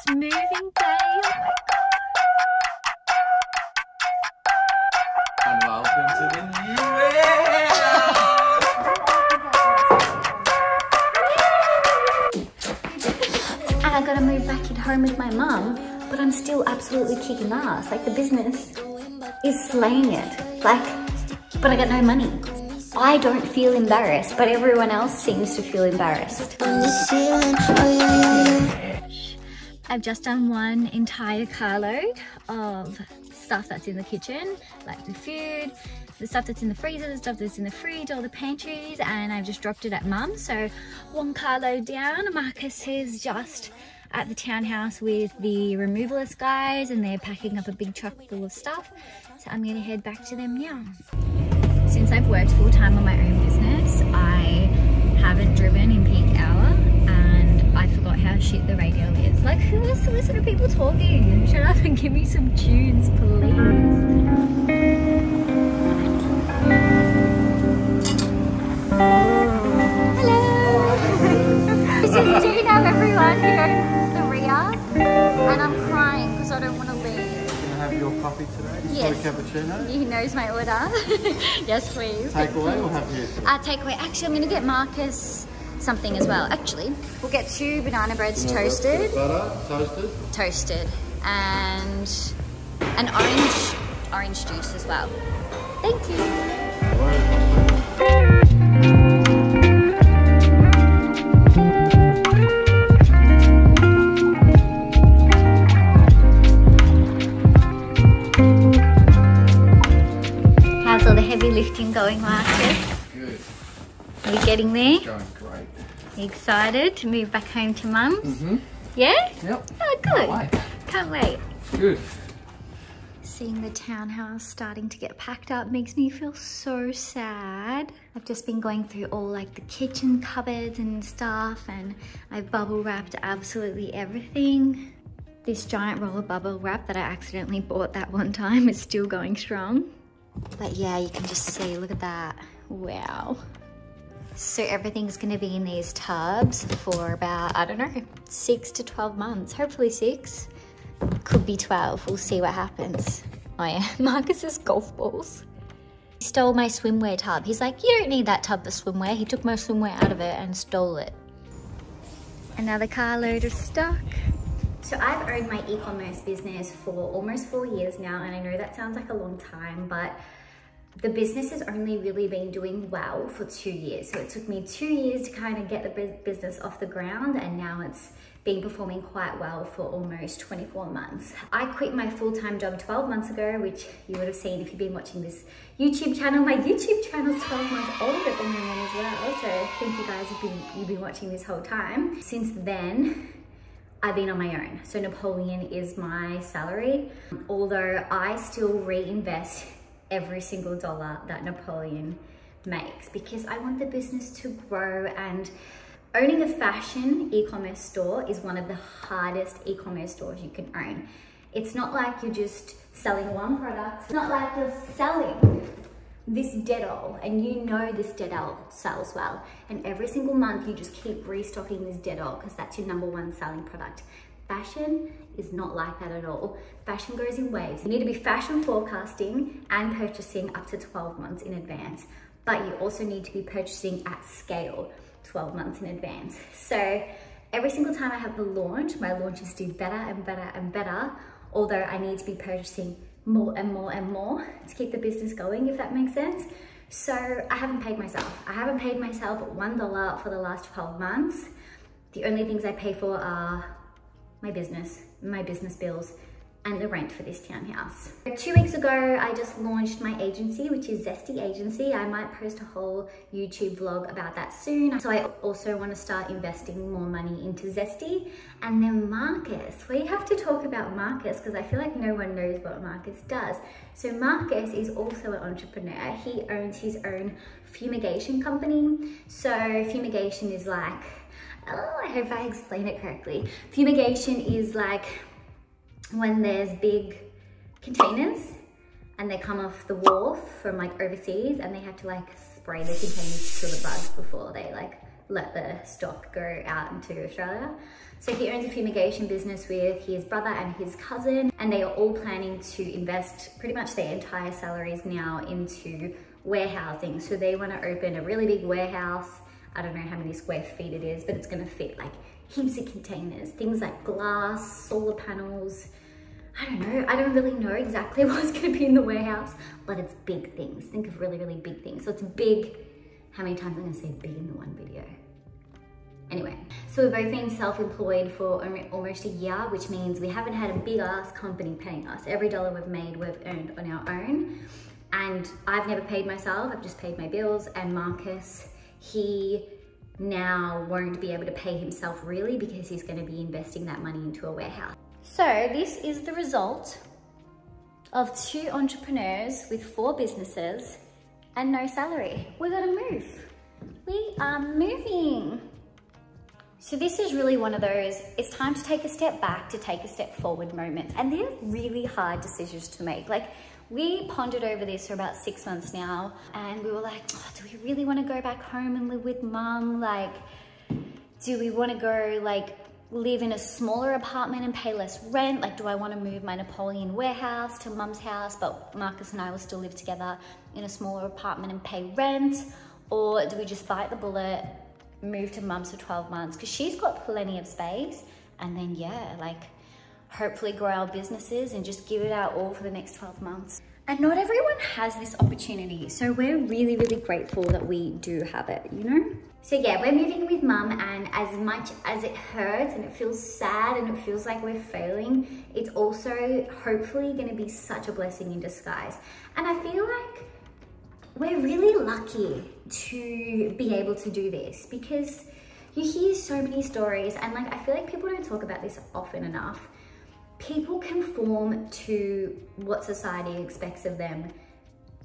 It's moving day. Oh my God. And welcome to the new year! And I gotta move back at home with my mum, but I'm still absolutely kicking ass. Like, the business is slaying it. Like, but I got no money. I don't feel embarrassed, but everyone else seems to feel embarrassed. I've just done one entire carload of stuff that's in the kitchen, like the food, the stuff that's in the freezer, the stuff that's in the fridge, all the pantries, and I've just dropped it at mum. So one carload down. Marcus is just at the townhouse with the removalist guys, and they're packing up a big truck full of stuff. So I'm gonna head back to them now. Since I've worked full-time on my own business, I haven't driven in peak hour, and I forgot how shit the radio is. Like, who wants to listen to people talking? Shut up and give me some tunes, please. Hello! This is Gina, everyone. He owns the rear, and I'm crying because I don't want to leave. Have your coffee today? Yes. For a cappuccino? He knows my order. Yes, please. Takeaway or have you? Takeaway. Actually, I'm going to get Marcus something as well. Actually, we'll get 2 banana breads toasted. Butter, toasted? Toasted. And an orange juice as well. Thank you. Lifting going, Marcus? Good. Are you getting there? Going great. Are you excited to move back home to Mum's? Mm-hmm. Yeah? Yep. Oh, good. Can't wait. Good. Seeing the townhouse starting to get packed up makes me feel so sad. I've just been going through all like the kitchen cupboards and stuff, and I've bubble wrapped absolutely everything. This giant roll of bubble wrap that I accidentally bought that one time is still going strong. But yeah, you can just see, look at that. Wow. So everything's gonna be in these tubs for about, I don't know, 6 to 12 months. Hopefully 6, could be 12. We'll see what happens. Oh yeah, Marcus's golf balls. He stole my swimwear tub. He's like, you don't need that tub for swimwear. He took my swimwear out of it and stole it. Another carload of stock. So I've owned my e-commerce business for almost 4 years now, and I know that sounds like a long time, but the business has only really been doing well for 2 years. So it took me 2 years to kind of get the business off the ground, and now it's been performing quite well for almost 24 months. I quit my full-time job 12 months ago, which you would have seen if you've been watching this YouTube channel. My YouTube channel is 12 months older than mine as well, so I think you guys you've been watching this whole time. Since then, I've been on my own. So Napoleon is my salary, although I still reinvest every single dollar that Napoleon makes because I want the business to grow, and owning a fashion e-commerce store is one of the hardest e-commerce stores you can own. It's not like you're just selling one product. It's not like you're selling this Dettol and you know this Dettol sells well, and every single month you just keep restocking this Dettol because that's your #1 selling product. Fashion is not like that at all. Fashion goes in waves. You need to be fashion forecasting and purchasing up to 12 months in advance, but you also need to be purchasing at scale 12 months in advance. So every single time I have the launch, my launches do better and better and better, although I need to be purchasing more and more and more to keep the business going, if that makes sense. So I haven't paid myself. I haven't paid myself $1 for the last 12 months. The only things I pay for are my business bills, and the rent for this townhouse. 2 weeks ago, I just launched my agency, which is ZESTY Agency. I might post a whole YouTube vlog about that soon. So I also want to start investing more money into ZESTY. And then Marcus, we have to talk about Marcus because I feel like no one knows what Marcus does. So Marcus is also an entrepreneur. He owns his own fumigation company. So fumigation is like, oh, I hope I explain it correctly. Fumigation is like when there's big containers and they come off the wharf from like overseas and they have to like spray the containers to kill the bugs before they like let the stock go out into Australia. So he owns a fumigation business with his brother and his cousin, and they are all planning to invest pretty much their entire salaries now into warehousing. So they want to open a really big warehouse. I don't know how many square feet it is, but it's going to fit like heaps of containers, things like glass, solar panels. I don't know. I don't really know exactly what's going to be in the warehouse, but it's big things. Think of really, really big things. So it's big. How many times I'm going to say big in the one video? Anyway, so we've both been self-employed for almost a year, which means we haven't had a big ass company paying us. Every dollar we've made, we've earned on our own. And I've never paid myself. I've just paid my bills. And Marcus, he now won't be able to pay himself really because he's going to be investing that money into a warehouse. So this is the result of 2 entrepreneurs with 4 businesses and no salary. We gotta move. We are moving. So this is really one of those, it's time to take a step back to take a step forward moments. And they're really hard decisions to make. Like, we pondered over this for about 6 months now, and we were like, oh, do we really want to go back home and live with mum? Like, do we want to go like live in a smaller apartment and pay less rent? Like, do I want to move my Napoleon warehouse to mum's house, but Marcus and I will still live together in a smaller apartment and pay rent? Or do we just bite the bullet, move to mum's for 12 months? Because she's got plenty of space, and then yeah, like hopefully grow our businesses and just give it our all for the next 12 months. And not everyone has this opportunity. So we're really, really grateful that we do have it, you know? So yeah, we're moving with mum, and as much as it hurts and it feels sad and it feels like we're failing, it's also hopefully gonna be such a blessing in disguise. And I feel like we're really lucky to be able to do this, because you hear so many stories, and like, I feel like people don't talk about this often enough. People conform to what society expects of them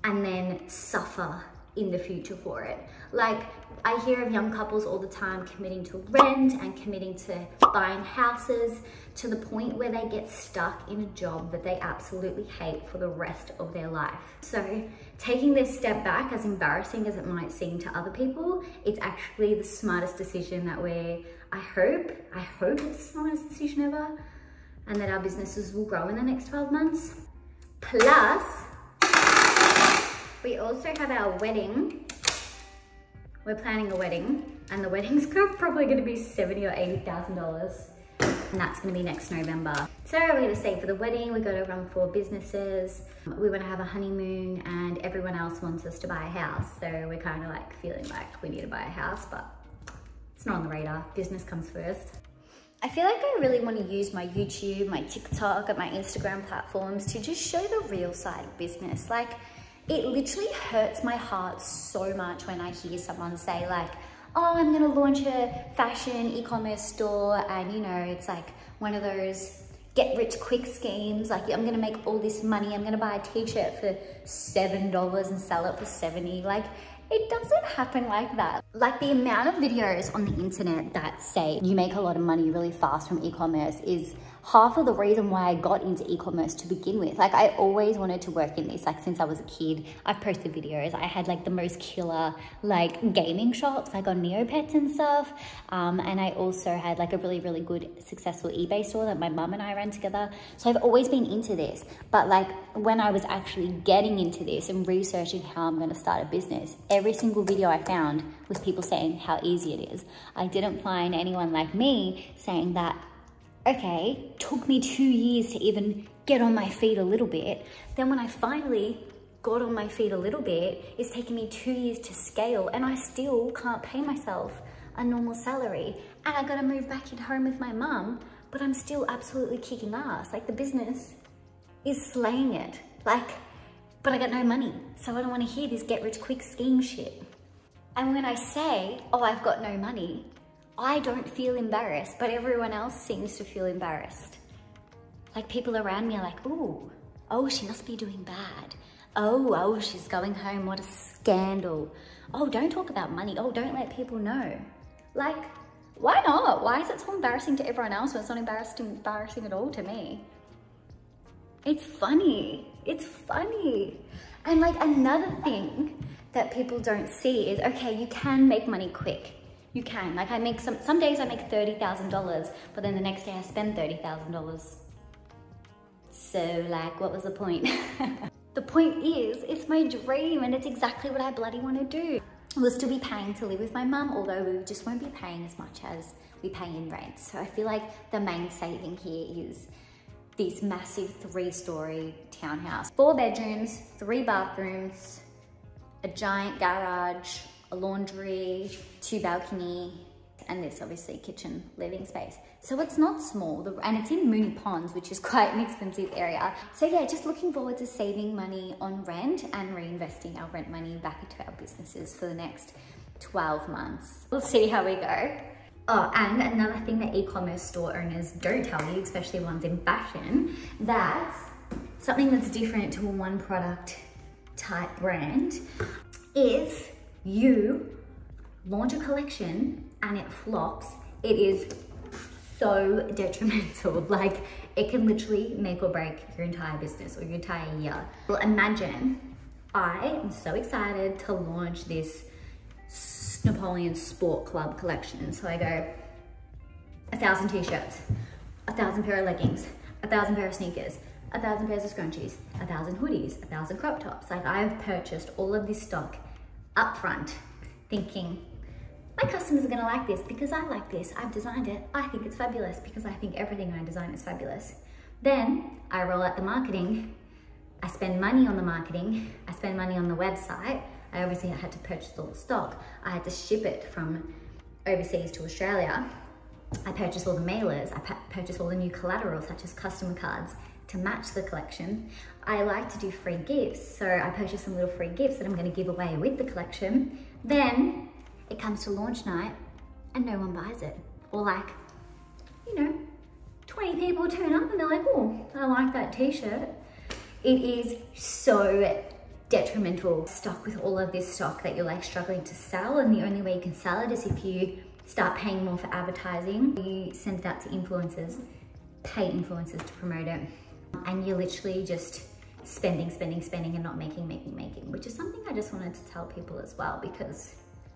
and then suffer in the future for it. Like, I hear of young couples all the time committing to rent and committing to buying houses to the point where they get stuck in a job that they absolutely hate for the rest of their life. So taking this step back, as embarrassing as it might seem to other people, it's actually the smartest decision that I hope it's the smartest decision ever, and that our businesses will grow in the next 12 months. Plus, we also have our wedding. We're planning a wedding, and the wedding's probably gonna be $70,000 or $80,000, and that's gonna be next November. So we're gonna save for the wedding, we're gonna run 4 businesses, we wanna have a honeymoon, and everyone else wants us to buy a house. So we're kind of like feeling like we need to buy a house, but it's not on the radar. Business comes first. I feel like I really want to use my YouTube, my TikTok, and my Instagram platforms to just show the real side of business. Like, it literally hurts my heart so much when I hear someone say like, oh, I'm gonna launch a fashion e-commerce store, and you know, it's like one of those get rich quick schemes. Like, I'm gonna make all this money, I'm gonna buy a t-shirt for $7 and sell it for 70. Like, it doesn't happen like that. Like, the amount of videos on the internet that say you make a lot of money really fast from e-commerce is half of the reason why I got into e-commerce to begin with. Like, I always wanted to work in this, like since I was a kid. I've posted videos. I had like the most killer like gaming shops, like on Neopets and stuff. And I also had like a really, really good successful eBay store that my mum and I ran together. So I've always been into this. But like, when I was actually getting into this and researching how I'm gonna start a business, every single video I found was people saying how easy it is. I didn't find anyone like me saying that, okay, took me 2 years to even get on my feet a little bit. Then when I finally got on my feet a little bit, it's taken me 2 years to scale, and I still can't pay myself a normal salary. And I gotta move back in home with my mum, but I'm still absolutely kicking ass. Like, the business is slaying it. Like, but I got no money. So I don't wanna hear this get rich quick scheme shit. And when I say, oh, I've got no money, I don't feel embarrassed, but everyone else seems to feel embarrassed. Like, people around me are like, ooh, oh, she must be doing bad. Oh, she's going home, what a scandal. Oh, don't talk about money. Oh, don't let people know. Like, why not? Why is it so embarrassing to everyone else when it's not embarrassing at all to me? It's funny. It's funny. And like, another thing that people don't see is, okay, you can make money quick. You can. Like I make some days I make $30,000, but then the next day I spend $30,000. So like, what was the point? The point is, it's my dream and it's exactly what I bloody want to do. We'll still be paying to live with my mum, although we just won't be paying as much as we pay in rent. So I feel like the main saving here is this massive 3-story townhouse. 4 bedrooms, 3 bathrooms, a giant garage, a laundry, 2 balcony, and this obviously kitchen living space. So it's not small, and it's in Moonee Ponds, which is quite an expensive area. So yeah, just looking forward to saving money on rent and reinvesting our rent money back into our businesses for the next 12 months. We'll see how we go. Oh, and another thing that e-commerce store owners don't tell you, especially ones in fashion, that something that's different to a one product type brand, if you launch a collection and it flops, it is so detrimental. Like it can literally make or break your entire business or your entire year. Well, imagine I am so excited to launch this Napoleon Sport Club collection. So I go 1,000 t-shirts, 1,000 pair of leggings, 1,000 pair of sneakers, 1,000 pairs of scrunchies, 1,000 hoodies, 1,000 crop tops. Like I've purchased all of this stock up front, thinking my customers are gonna like this because I like this. I've designed it. I think it's fabulous because I think everything I design is fabulous. Then I roll out the marketing. I spend money on the marketing. I spend money on the website. I obviously had to purchase all the stock. I had to ship it from overseas to Australia. I purchased all the mailers. I purchased all the new collateral such as customer cards to match the collection. I like to do free gifts. So I purchased some little free gifts that I'm gonna give away with the collection. Then it comes to launch night and no one buys it. Or like, you know, 20 people turn up and they're like, oh, I like that t-shirt. It is so detrimental. Stuck with all of this stock that you're like struggling to sell, and the only way you can sell it is if you start paying more for advertising. You send it out to influencers, pay influencers to promote it, and you're literally just spending and not making, which is something I just wanted to tell people as well, because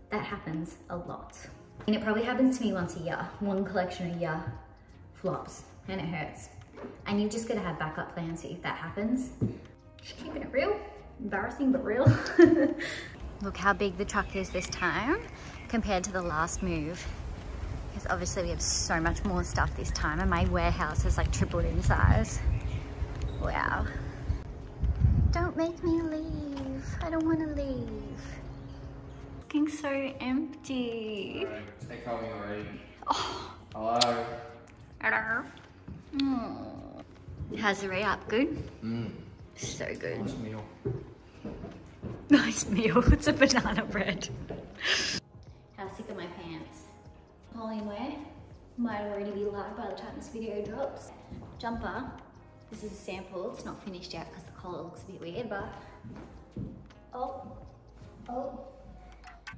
that happens a lot. And it probably happens to me once a year. One collection a year flops and it hurts. And you've just got to have backup plans if that happens. Just keeping it real. Embarrassing, but real. Look how big the truck is this time compared to the last move. Because obviously we have so much more stuff this time, and my warehouse has like tripled in size. Wow. Don't make me leave. I don't want to leave. Looking so empty. They call me already. Oh. Hello. Hello. Oh. How's the re-up? Good? So good. Nice meal. Nice meal. It's a banana bread. How sick are my pants? Napoleon wear. Might already be live by the time this video drops. Jumper. This is a sample. It's not finished yet because the collar looks a bit weird, but oh,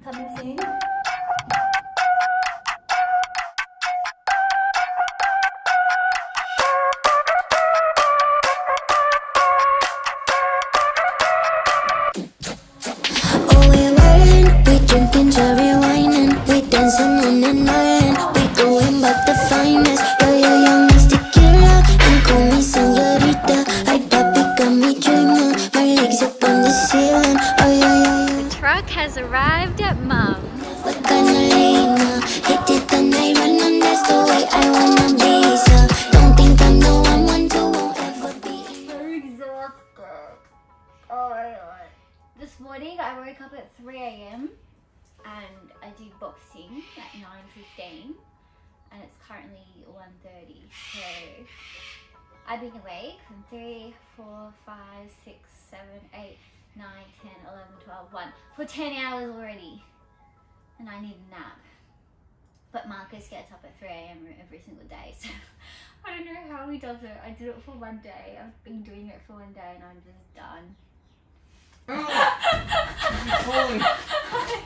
coming soon. Drinking cherry wine and we dancing on an island. We going back the finest. Yeah, young nasty killer. And call me señorita. Ay, papi, got me dreaming. My legs up on the ceiling. Oh, yeah. The truck has arrived at Mum. We're gonna leave now. Hit it the night run, and that's the way I wanna be. So don't think I'm the one to won't ever be. So exhausted. Oh my god. This morning I woke up at 3 AM. And I did boxing at 9:15, and it's currently 1:30. So I've been awake from 3, 4, 5, 6, 7, 8, 9, 10, 11, 12, 1 for 10 hours already, and I need a nap. But Marcus gets up at 3 AM every single day, so I don't know how he does it. I did it for one day. I've been doing it for one day, and I'm just done. Holy.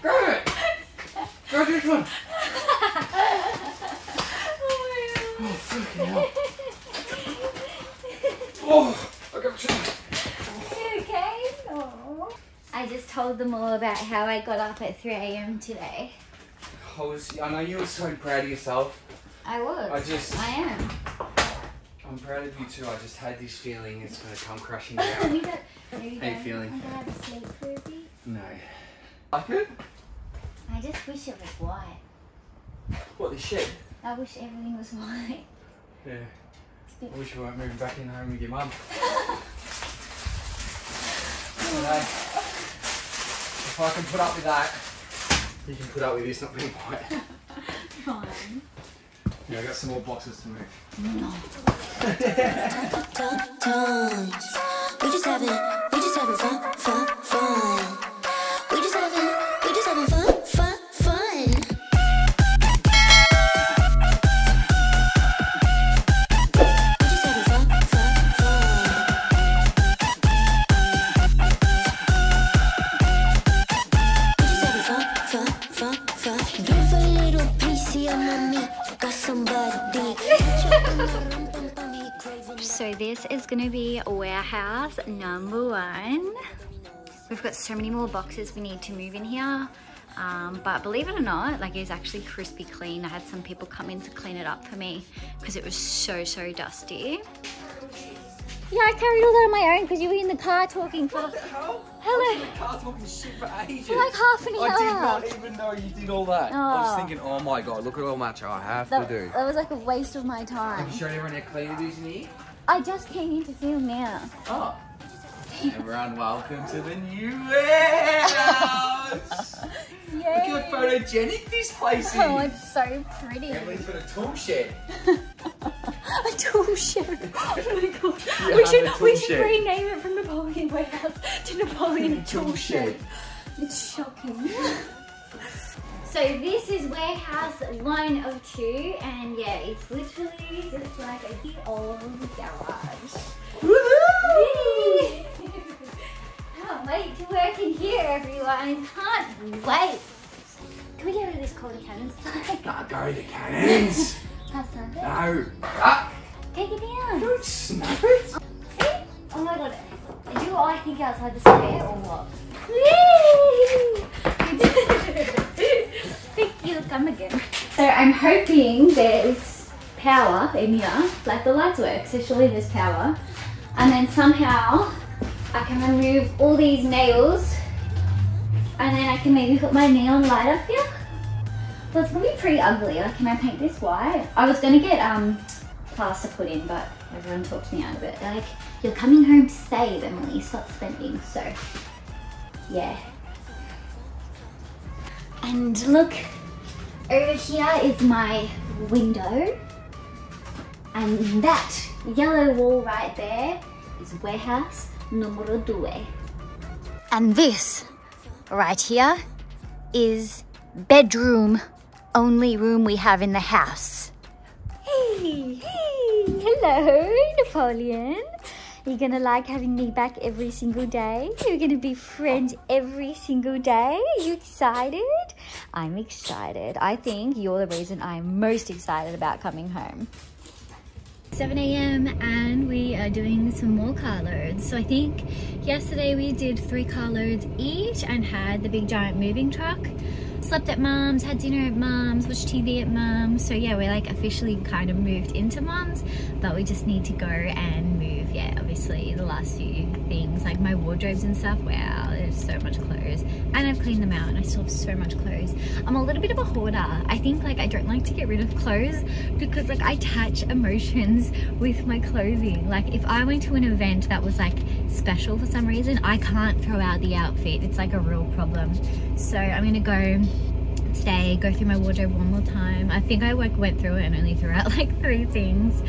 Grab it! Grab this one! Oh, freaking hell. Oh, I got you. You okay? Oh. I just told them all about how I got up at 3 AM today. I know you were so proud of yourself. I was. I am. I'm proud of you too. I just had this feeling it's going to come crashing down. How you feeling? I'm going to have to sleep for a bit. No. Like it? I just wish it was white. What, the shed? I wish everything was white. Yeah. I wish you weren't moving back in home with your mum. If I can put up with that, you can put up with this not being white. Fine. Yeah, I got some more boxes to move. No. We just having fun. We just having fun. Give a little piece of mommy, got somebody. So this is gonna be warehouse number 1. We've got so many more boxes we need to move in here. But believe it or not, like, it's actually crispy clean. I had some people come in to clean it up for me because it was so dusty. Yeah, I carried all that on my own because you were in the car talking for... What the hell? Hello. I was in the car talking shit for ages. For like half an hour. I did not even know you did all that. Oh. I was thinking, oh my god, look at all much I have to do. That was like a waste of my time. Have you shown everyone how clean it is in here? I just came in to film now. Oh. Everyone, welcome to the new warehouse. Yay. Look how photogenic this place is. Oh, it's so pretty. Emily's got a tool shed. A tool shed. Oh my god. Yeah, we should rename it from Napoleon Warehouse to Napoleon Tool Shed. It's shocking. So this is warehouse 1 of 2, and yeah, it's literally just like a big old garage. Woohoo! Can't wait to work in here, everyone. Can't wait. Can we get rid of this cold cannons? Not go the cannons. That's not it. No. Ah. Take it down. Don't snap it. See? Oh my god. Do I think outside the square or what? Thank you, come again. So I'm hoping there's power in here, like the lights work, so surely there's power. And then somehow I can remove all these nails and then I can maybe put my neon light up here. Well, it's gonna be pretty ugly. Like, can I paint this white? I was gonna get plaster put in, but everyone talked me out of it. They're like, you're coming home to save, Emily, stop spending. So, yeah. And look, over here is my window. And that yellow wall right there is warehouse numero 2. And this right here is bedroom, only room we have in the house. Hey, hello, Napoleon. Are you gonna like having me back every single day? You're gonna be friends every single day? Are you excited? I'm excited. I think you're the reason I'm most excited about coming home. 7 AM and we are doing some more car loads. So I think yesterday we did 3 car loads each and had the big giant moving truck. Slept at Mum's, had dinner at Mum's, watched TV at Mum's. So yeah, we're like officially kind of moved into Mum's, but we just need to go and move. Yeah, obviously the last few things, like my wardrobes and stuff, wow, there's so much clothes. And I've cleaned them out and I still have so much clothes. I'm a little bit of a hoarder. I think like I don't like to get rid of clothes because like I attach emotions with my clothing. Like if I went to an event that was like special for some reason, I can't throw out the outfit. It's like a real problem. So I'm gonna go today, go through my wardrobe one more time. I think I like went through it and only threw out like 3 things.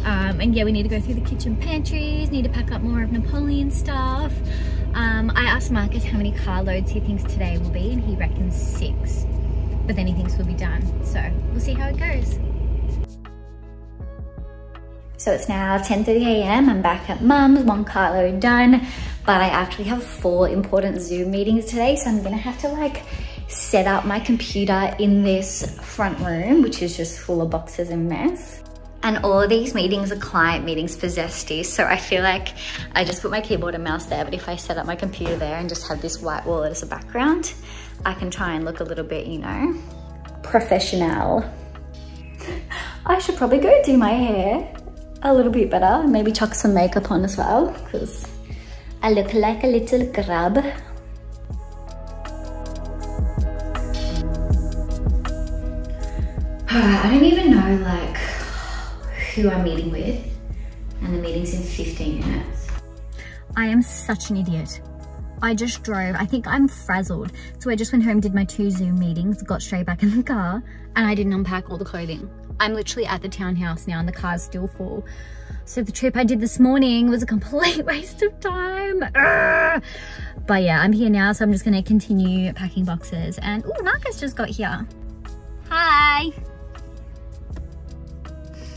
And yeah, we need to go through the kitchen pantries, need to pack up more of Napoleon stuff. I asked Marcus how many car loads he thinks today will be and he reckons 6, but then he thinks we'll be done. So we'll see how it goes. So it's now 10:30 AM, I'm back at Mum's, 1 car load done, but I actually have 4 important Zoom meetings today, so I'm gonna have to like set up my computer in this front room, which is just full of boxes and mess. And all of these meetings are client meetings for ZESTY, so I feel like I just put my keyboard and mouse there, but if I set up my computer there and just have this white wall as a background, I can try and look a little bit, you know, professional. I should probably go do my hair a little bit better. Maybe chuck some makeup on as well, because I look like a little grub. I don't even know like who I'm meeting with, and the meeting's in 15 minutes. I am such an idiot. I just drove, I think I'm frazzled. So I just went home, did my 2 Zoom meetings, got straight back in the car, and I didn't unpack all the clothing. I'm literally at the townhouse now and the car's still full. So the trip I did this morning was a complete waste of time. Ugh. But yeah, I'm here now, so I'm just gonna continue packing boxes. And oh, Marcus just got here. Hi.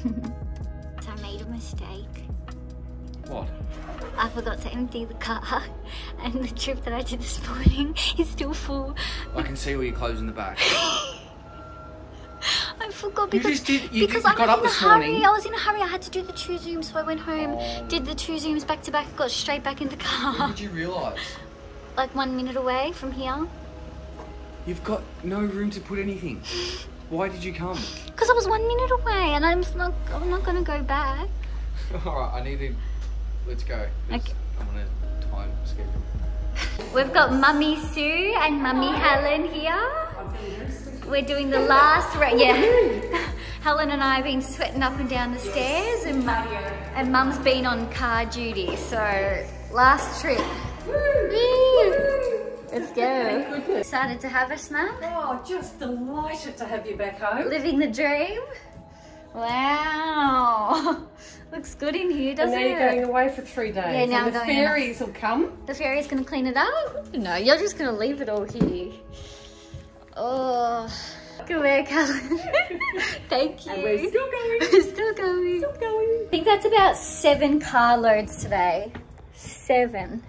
So I made a mistake. What? I forgot to empty the car, and the trip that I did this morning is still full. I can see all your clothes in the back. I forgot because You got up this morning. I was in a hurry. I had to do the 2 Zooms, so I went home, did the 2 Zooms back to back, got straight back in the car. When did you realise? Like 1 minute away from here. You've got no room to put anything. Why did you come? Because I was 1 minute away, and I'm not gonna go back. Alright, let's go. Okay. I'm on a time schedule. We've got Mummy Sue and Mummy Helen here. We're doing the last round. Yeah. Helen and I have been sweating up and down the stairs, and Mum's been on car duty. So last trip. Let's go. Excited to have us, Mum? Oh, just delighted to have you back home. Living the dream. Wow. Looks good in here, doesn't it? And now you're going away for 3 days. Yeah, now and the fairies will come. The fairy's gonna clean it up? No, you're just gonna leave it all here. Oh, good work, Helen. Thank you. And we're still going. We're still going. Still going. I think that's about 7 car loads today. 7.